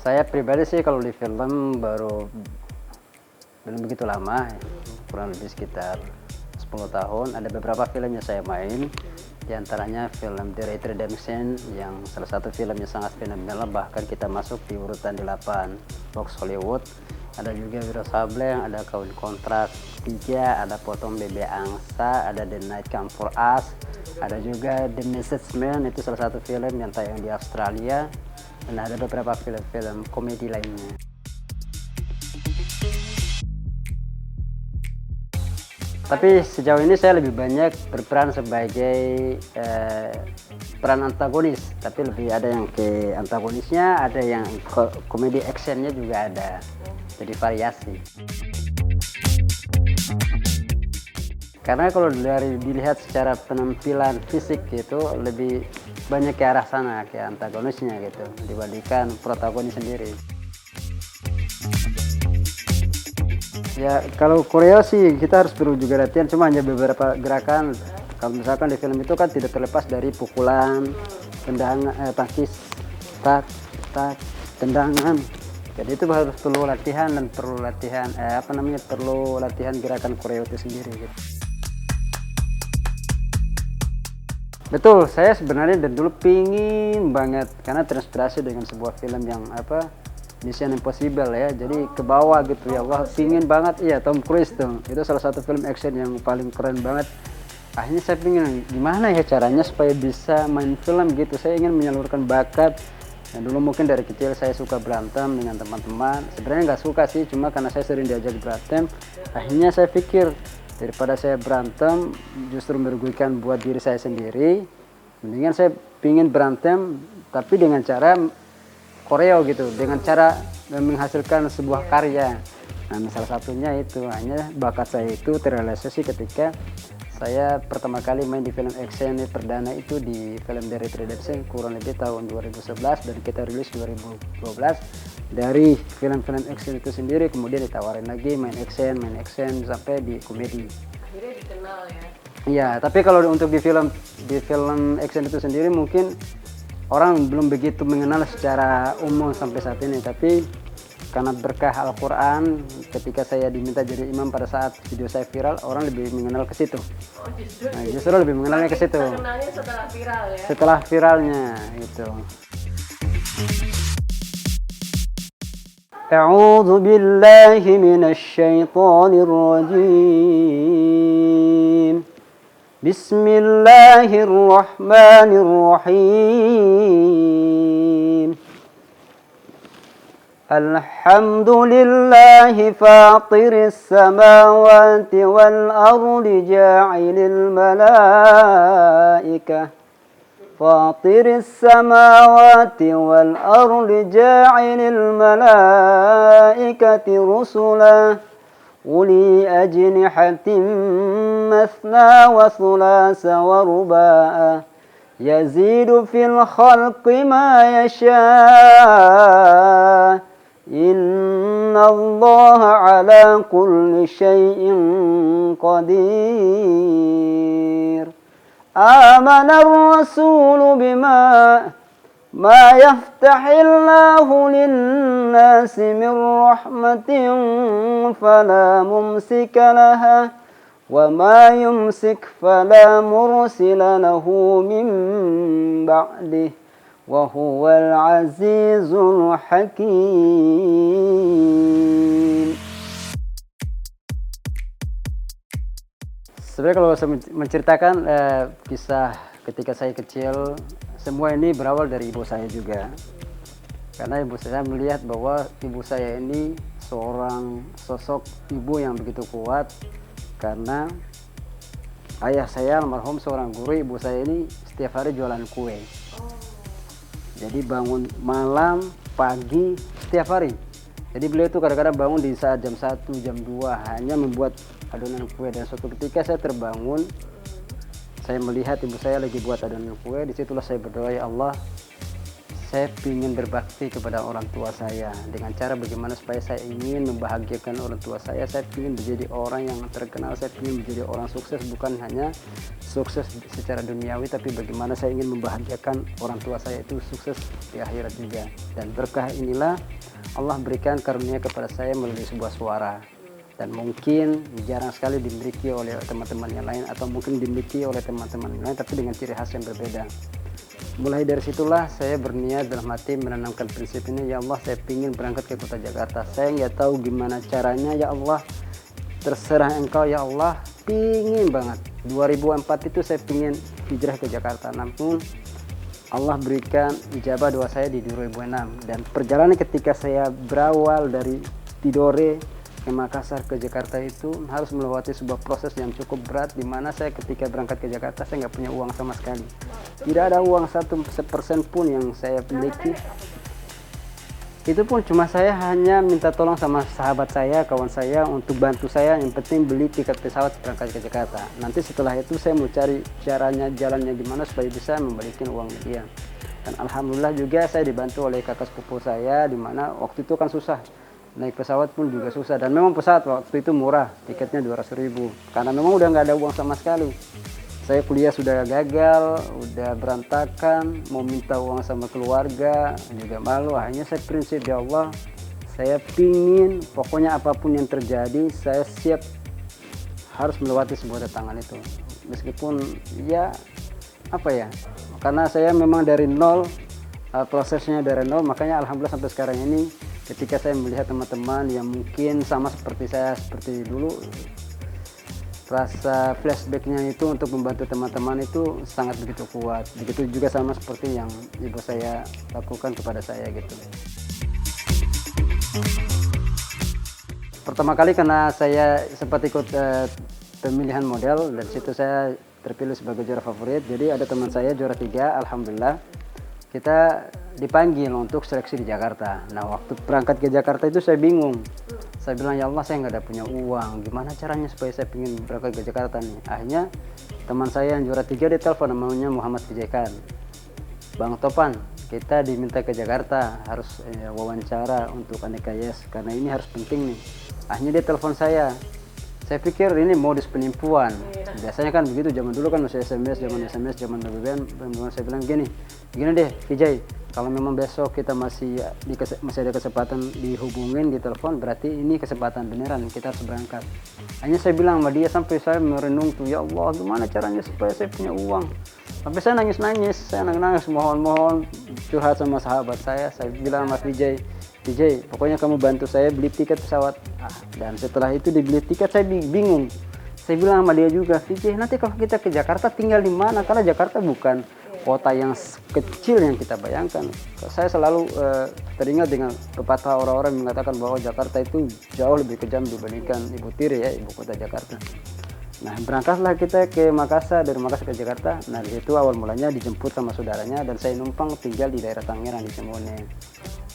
Saya pribadi sih kalau di film baru belum begitu lama, kurang lebih sekitar 10 tahun. Ada beberapa film yang saya main, diantaranya film The Red Redemption yang salah satu filmnya sangat fenomenal, bahkan kita masuk di urutan 8 box Hollywood. Ada juga Wiro Sableng, ada Kawin Kontrak 3, ada Potong Bebek Angsa, ada The Night Come For Us, ada juga The Message Man, itu salah satu film yang tayang di Australia, dan ada beberapa film-film komedi lainnya. Tapi sejauh ini saya lebih banyak berperan sebagai peran antagonis, tapi lebih ada yang ke antagonisnya, ada yang komedi actionnya juga ada, jadi variasi. Karena kalau dilihat secara penampilan fisik gitu lebih banyak ke arah sana, ke antagonisnya gitu, dibandingkan protagonis sendiri. Ya kalau Korea sih kita harus perlu juga latihan, cuma hanya beberapa gerakan. Kalau misalkan di film itu kan tidak terlepas dari pukulan, tendangan, tangkis, tak, tendangan. Jadi itu harus perlu latihan dan perlu latihan perlu latihan gerakan koreo itu sendiri gitu. Betul, saya sebenarnya dari dulu pingin banget karena terinspirasi dengan sebuah film yang Mission Impossible ya, jadi ke bawah gitu ya Allah, pingin banget. Iya, Tom Cruise tuh, itu salah satu film action yang paling keren banget. Akhirnya saya pingin gimana ya caranya supaya bisa main film gitu, saya ingin menyalurkan bakat. Nah, dulu mungkin dari kecil saya suka berantem dengan teman-teman, sebenarnya nggak suka sih, cuma karena saya sering diajak berantem, akhirnya saya pikir daripada saya berantem justru merugikan buat diri saya sendiri, mendingan saya pingin berantem tapi dengan cara koreo gitu, dengan cara menghasilkan sebuah karya. Nah, salah satunya itu, hanya bakat saya itu terrealisasi ketika saya pertama kali main di film action perdana itu di film The Red Redemption kurang lebih tahun 2011, dan kita rilis 2012. Dari film-film action itu sendiri kemudian ditawarin lagi main action sampai di komedi. Akhirnya dikenal ya. Iya, tapi kalau untuk di film action itu sendiri mungkin orang belum begitu mengenal secara umum sampai saat ini, tapi karena berkah Al-Quran ketika saya diminta jadi imam pada saat video saya viral, orang lebih mengenal ke situ. Oh, Justru lebih mengenalnya ke situ. Kenalnya setelah viral ya. Setelah viralnya gitu. A'udzu billahi minasy syaithanir rajim. Bismillahirrahmanirrahim. Alhamdulillahi fatiris samawati wal ardi ja'ilil malaikah فاطر السماوات والأرض جاعل الملائكة رسلا أولي أجنحة مثنى وثلاث ورباع يزيد في الخلق ما يشاء إن الله على كل شيء قدير آمن الرسول ما يفتح الله للناس من رحمة فلا ممسك لها وما يمسك فلا مرسل له من بعده وهو العزيز الحكيم. Sebenarnya kalau saya menceritakan kisah ketika saya kecil, semua ini berawal dari ibu saya juga. Karena ibu saya melihat bahwa ibu saya ini seorang sosok ibu yang begitu kuat, karena ayah saya almarhum seorang guru, ibu saya ini setiap hari jualan kue. Jadi bangun malam, pagi, setiap hari. Jadi beliau itu kadang-kadang bangun di saat jam 1, jam 2 hanya membuat adonan kue. Dan suatu ketika saya terbangun, saya melihat ibu saya lagi buat adonan kue. Disitulah saya berdoa, ya Allah, saya ingin berbakti kepada orang tua saya dengan cara bagaimana supaya saya ingin membahagiakan orang tua saya ingin menjadi orang yang terkenal, saya ingin menjadi orang sukses, bukan hanya sukses secara duniawi, tapi bagaimana saya ingin membahagiakan orang tua saya itu sukses di akhirat juga. Dan berkah inilah Allah berikan karunia kepada saya melalui sebuah suara, dan mungkin jarang sekali dimiliki oleh teman-teman yang lain, atau mungkin dimiliki oleh teman-teman yang lain tapi dengan ciri khas yang berbeda. Mulai dari situlah saya berniat dalam hati menanamkan prinsip ini, ya Allah saya ingin berangkat ke kota Jakarta, saya nggak tahu gimana caranya, ya Allah terserah engkau ya Allah, pingin banget. 2004 itu saya pingin hijrah ke Jakarta, namun Allah berikan ijabah doa saya di 2006. Dan perjalanan ketika saya berawal dari Tidore ke Makassar ke Jakarta itu harus melewati sebuah proses yang cukup berat, di mana saya ketika berangkat ke Jakarta saya nggak punya uang sama sekali, tidak ada uang 1% pun yang saya miliki. Itu pun cuma saya hanya minta tolong sama sahabat saya, kawan saya untuk bantu saya, yang penting beli tiket pesawat berangkat ke Jakarta. Nanti setelah itu saya mau cari caranya, jalannya gimana supaya bisa membalikin uang dia. Dan alhamdulillah juga saya dibantu oleh kakak sepupu saya, di mana waktu itu kan susah, naik pesawat pun juga susah, dan memang pesawat waktu itu murah, tiketnya 200.000, karena memang udah nggak ada uang sama sekali. Saya kuliah sudah gagal, udah berantakan, mau minta uang sama keluarga juga malu. Akhirnya saya prinsip, ya Allah saya pingin pokoknya apapun yang terjadi saya siap harus melewati sebuah tantangan itu, meskipun ya apa ya, karena saya memang dari nol, prosesnya dari nol, makanya alhamdulillah sampai sekarang ini ketika saya melihat teman-teman yang mungkin sama seperti saya, seperti dulu, rasa flashbacknya itu untuk membantu teman-teman itu sangat begitu kuat. Begitu juga sama seperti yang ibu saya lakukan kepada saya gitu. Pertama kali karena saya sempat ikut pemilihan model, dan situ saya terpilih sebagai juara favorit. Jadi ada teman saya juara 3, alhamdulillah. Kita dipanggil untuk seleksi di Jakarta. Nah waktu berangkat ke Jakarta itu saya bingung. Saya bilang, ya Allah saya nggak ada punya uang, gimana caranya supaya saya ingin berangkat ke Jakarta nih. Akhirnya teman saya yang juara 3 dia telepon, namanya Muhammad Pijekan. Bang Topan, kita diminta ke Jakarta, harus wawancara untuk ANEKAYES, karena ini harus penting nih. Akhirnya dia telepon saya. Saya pikir ini modus penipuan. Biasanya kan begitu, zaman dulu kan masih SMS, zaman BBM. Saya bilang gini deh Vijay, kalau memang besok kita masih ada kesempatan dihubungin di telepon, berarti ini kesempatan beneran, kita harus berangkat. Hanya saya bilang sama dia, sampai saya merenung tuh, ya Allah gimana caranya supaya saya punya uang. Sampai saya nangis, mohon curhat sama sahabat saya bilang sama Vijay, pokoknya kamu bantu saya beli tiket pesawat. Dan setelah itu dibeli tiket saya bingung. Saya bilang sama dia juga, Vijay nanti kalau kita ke Jakarta tinggal di mana? Karena Jakarta bukan kota yang kecil yang kita bayangkan. Saya selalu teringat dengan pepatah orang-orang yang mengatakan bahwa Jakarta itu jauh lebih kejam dibandingkan Ibu Tiri ya, ibu kota Jakarta. Nah berangkatlah kita ke Makassar, dari Makassar ke Jakarta. Nah di situ awal mulanya dijemput sama saudaranya, dan saya numpang tinggal di daerah Tangerang di Cemone.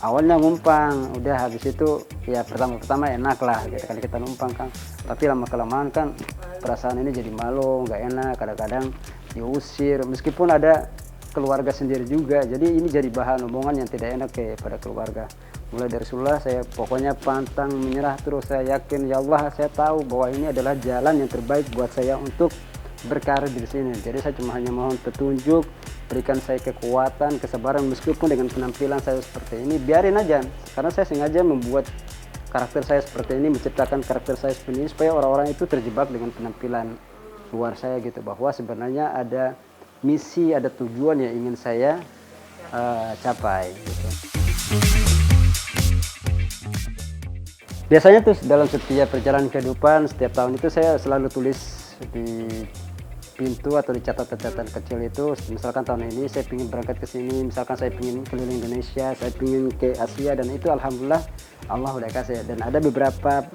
Awalnya ngumpang, udah habis itu ya pertama enak lah gitu, kali kita numpang kan. Tapi lama-kelamaan kan perasaan ini jadi malu, nggak enak, kadang-kadang diusir, meskipun ada keluarga sendiri juga. Jadi ini jadi bahan omongan yang tidak enak kepada keluarga. Mulai dari situlah saya pokoknya pantang menyerah terus. Saya yakin, ya Allah saya tahu bahwa ini adalah jalan yang terbaik buat saya untuk berkarir di sini. Jadi saya cuma hanya mohon petunjuk, berikan saya kekuatan, kesabaran, meskipun dengan penampilan saya seperti ini, biarin aja. Karena saya sengaja membuat karakter saya seperti ini, menciptakan karakter saya seperti ini, supaya orang-orang itu terjebak dengan penampilan luar saya gitu, bahwa sebenarnya ada misi, ada tujuan yang ingin saya capai gitu. Biasanya tuh dalam setiap perjalanan kehidupan, setiap tahun itu saya selalu tulis di pintu atau di catatan-catatan kecil itu, misalkan tahun ini saya ingin berangkat ke sini, misalkan saya ingin keliling Indonesia, saya ingin ke Asia, dan itu alhamdulillah Allah udah kasih. Dan ada beberapa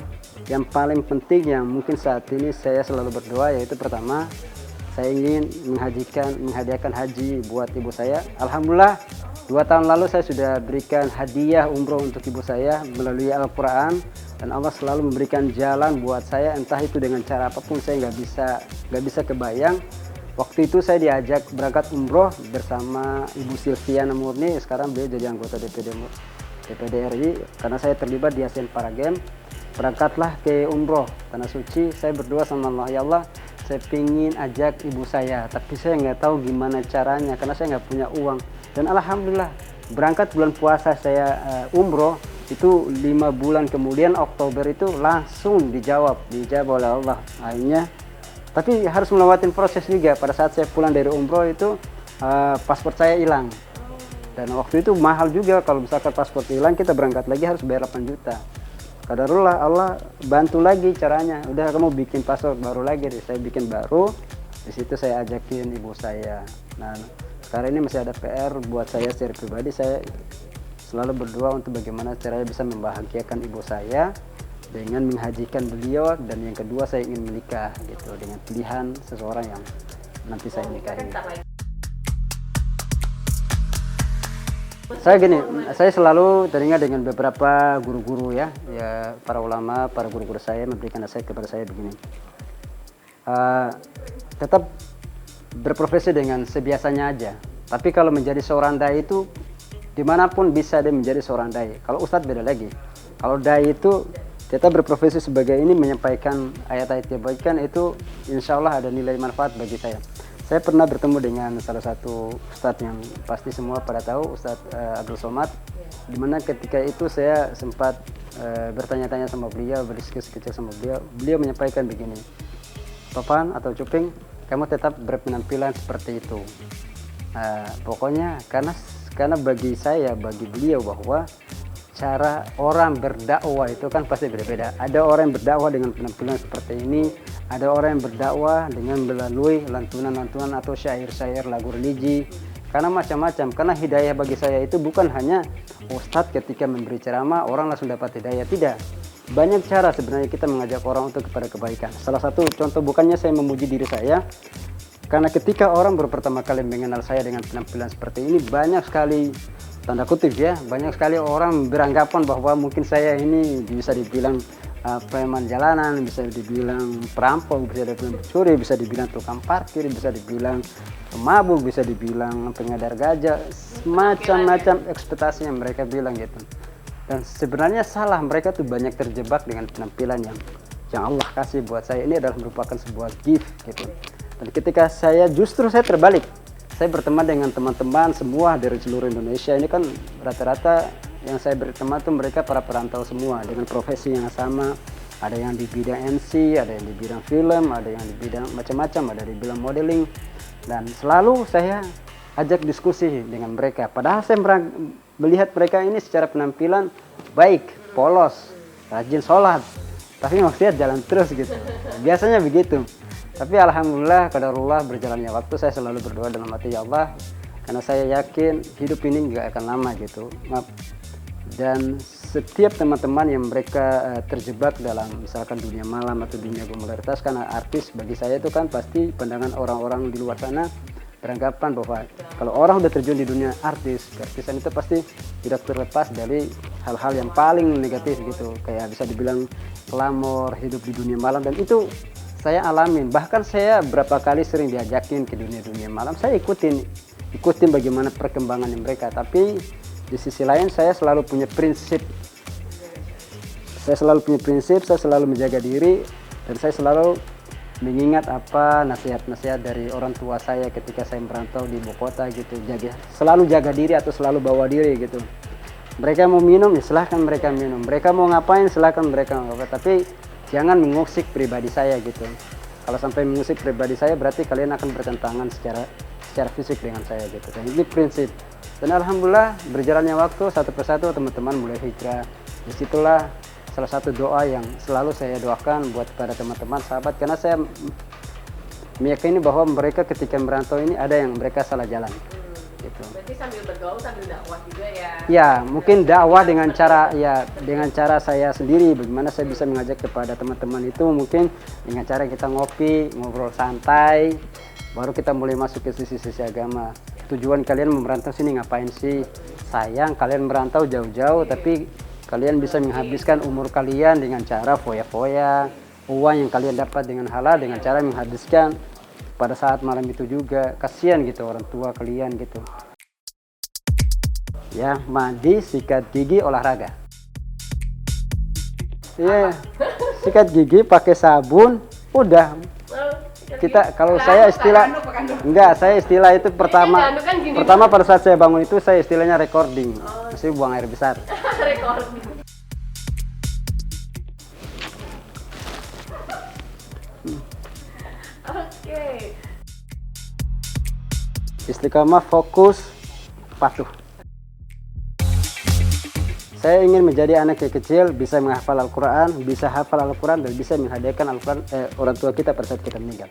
yang paling penting yang mungkin saat ini saya selalu berdoa, yaitu pertama saya ingin menghadiahkan haji buat ibu saya. Alhamdulillah 2 tahun lalu saya sudah berikan hadiah umroh untuk ibu saya melalui Al-Quran, dan Allah selalu memberikan jalan buat saya, entah itu dengan cara apapun saya nggak bisa kebayang. Waktu itu saya diajak berangkat umroh bersama Ibu Silviana Murni, sekarang beliau jadi anggota DPD RI, karena saya terlibat di Asian Para Games. Berangkatlah ke umroh tanah suci, saya berdoa sama Allah, ya Allah saya pingin ajak ibu saya, tapi saya nggak tahu gimana caranya karena saya nggak punya uang. Dan alhamdulillah berangkat bulan puasa saya umroh itu 5 bulan kemudian Oktober itu langsung dijawab oleh Allah akhirnya. Tapi harus melewati proses juga. Pada saat saya pulang dari umroh itu paspor saya hilang, dan waktu itu mahal juga. Kalau misalkan paspor hilang kita berangkat lagi harus bayar 8 juta. Qadarullah Allah bantu lagi caranya, udah kamu bikin paspor baru lagi deh. Saya bikin baru, di situ saya ajakin ibu saya. Nah sekarang ini masih ada PR buat saya secara pribadi. Saya selalu berdoa untuk bagaimana caranya bisa membahagiakan ibu saya dengan menghajikan beliau, dan yang kedua saya ingin menikah gitu dengan pilihan seseorang yang nanti saya nikahi. Saya gini, saya selalu teringat dengan beberapa guru-guru ya para ulama, para guru-guru saya memberikan nasihat kepada saya begini. Tetap berprofesi dengan sebiasanya aja. Tapi kalau menjadi seorang dai itu dimanapun bisa dia menjadi seorang dai. Kalau ustadz beda lagi. Kalau dai itu kita berprofesi sebagai ini menyampaikan ayat-ayat kebaikan, itu insya Allah ada nilai manfaat bagi saya. Saya pernah bertemu dengan salah satu ustadz yang pasti semua pada tahu, Ustadz Abdul Somad, dimana ketika itu saya sempat bertanya-tanya sama beliau, berdiskusi kecil sama beliau. Beliau menyampaikan begini, Topan atau Cuping, kamu tetap berpenampilan seperti itu. Pokoknya karena bagi saya, bagi beliau bahwa cara orang berdakwah itu kan pasti berbeda. Ada orang yang berdakwah dengan penampilan seperti ini, ada orang yang berdakwah dengan melalui lantunan-lantunan atau syair-syair lagu religi, karena macam-macam. Karena hidayah bagi saya itu bukan hanya ustadz ketika memberi ceramah orang langsung dapat hidayah, tidak. Banyak cara sebenarnya kita mengajak orang untuk kepada kebaikan. Salah satu contoh, bukannya saya memuji diri saya, karena ketika orang baru pertama kali mengenal saya dengan penampilan seperti ini, banyak sekali tanda kutip ya, banyak sekali orang beranggapan bahwa mungkin saya ini bisa dibilang preman jalanan, bisa dibilang perampok, bisa dibilang pencuri, bisa dibilang tukang parkir, bisa dibilang pemabuk, bisa dibilang pengedar gajah, macam-macam ekspektasi yang mereka bilang gitu. Dan sebenarnya salah, mereka tuh banyak terjebak dengan penampilan yang Allah kasih buat saya. Ini adalah merupakan sebuah gift gitu. Dan ketika saya terbalik. Saya berteman dengan teman-teman semua dari seluruh Indonesia. Ini kan rata-rata yang saya berteman tuh mereka para perantau semua dengan profesi yang sama. Ada yang di bidang MC, ada yang di bidang film, ada yang di bidang macam-macam, ada di bidang modeling. Dan selalu saya ajak diskusi dengan mereka. Padahal saya melihat mereka ini secara penampilan baik, polos, rajin sholat, tapi maksiat jalan terus gitu. Biasanya begitu. Tapi alhamdulillah, qadarullah, berjalannya waktu saya selalu berdoa dalam hati, ya Allah, karena saya yakin hidup ini nggak akan lama gitu. Dan setiap teman-teman yang mereka terjebak dalam misalkan dunia malam atau dunia popularitas, karena artis bagi saya itu kan pasti pandangan orang-orang di luar sana beranggapan bahwa kalau orang udah terjun di dunia artisan itu pasti tidak terlepas dari hal-hal yang paling negatif gitu, kayak bisa dibilang glamor, hidup di dunia malam. Dan itu saya alamin, bahkan saya berapa kali sering diajakin ke dunia malam, saya ikutin bagaimana perkembangan mereka. Tapi di sisi lain saya selalu punya prinsip, saya selalu menjaga diri, dan saya selalu mengingat apa nasihat-nasihat dari orang tua saya ketika saya merantau di ibu kota gitu. Selalu jaga diri atau selalu bawa diri gitu. Mereka mau minum, ya silahkan mereka minum. Mereka mau ngapain, silahkan mereka ngapain. Tapi jangan mengusik pribadi saya gitu. Kalau sampai mengusik pribadi saya, berarti kalian akan bertentangan secara fisik dengan saya gitu. Dan ini prinsip. Dan alhamdulillah berjalannya waktu, satu persatu teman-teman mulai hijrah. Disitulah salah satu doa yang selalu saya doakan buat pada teman-teman sahabat, karena saya meyakini bahwa mereka ketika merantau ini ada yang mereka salah jalan. Gitu. Berarti sambil bergaul sambil dakwah juga ya? Ya, mungkin dakwah dengan cara saya sendiri. Bagaimana saya bisa mengajak kepada teman-teman itu mungkin dengan cara kita ngopi, ngobrol santai, baru kita mulai masuk ke sisi-sisi agama. Tujuan kalian merantau sini ngapain sih? Sayang kalian merantau jauh-jauh, tapi kalian bisa menghabiskan umur kalian dengan cara foya-foya, uang yang kalian dapat dengan halal dengan cara menghabiskan pada saat malam itu juga. Kasihan gitu orang tua kalian gitu. Ya, mandi, sikat gigi, olahraga. Iya, sikat gigi pakai sabun, udah. Kita kalau saya istilah enggak, saya istilah itu pertama pada saat saya bangun itu saya istilahnya recording. Masih buang air besar. Recording. Oke. Istiqamah, fokus, patuh. Saya ingin menjadi anak yang kecil, bisa menghafal Al-Quran, bisa hafal Al-Quran, dan bisa menghadiahkan Al-Quran orang tua kita pada saat kita meninggal.